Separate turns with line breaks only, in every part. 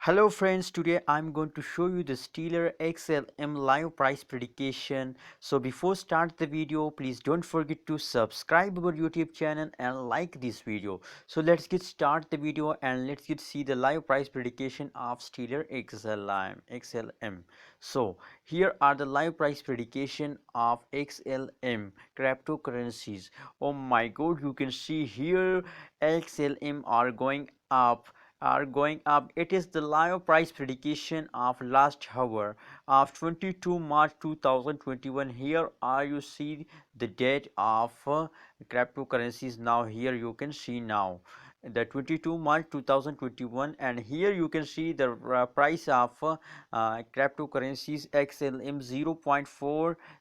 Hello friends, today I'm going to show you the Stellar XLM live price prediction. So before start the video, please don't forget to subscribe our YouTube channel and like this video. So let's get start the video and let's get see the live price prediction of Stellar XLM. So here are the live price prediction of XLM cryptocurrencies. Oh my god, you can see here XLM are going up. It is the live price prediction of last hour of 22 March 2021. Here are you see the date of cryptocurrencies. Now here you can see now the 22 March 2021, and here you can see the price of cryptocurrencies XLM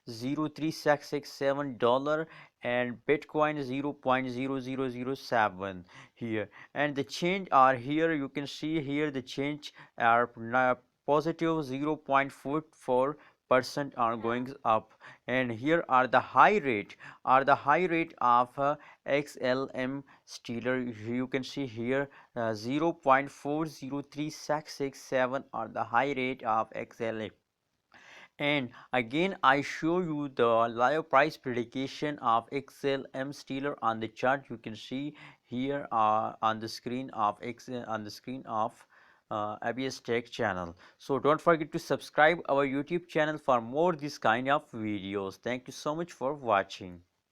0.403667 dollar and Bitcoin 0.0007 here, and the change are here. You can see here the change are positive 0.44% are going up, and here are the high rate of XLM Stellar. You can see here 0.403667 are the high rate of XLM. And again I show you the live price prediction of XLM Stellar on the chart. You can see here on the screen of ABS Tech channel. So don't forget to subscribe our YouTube channel for more this kind of videos. Thank you so much for watching.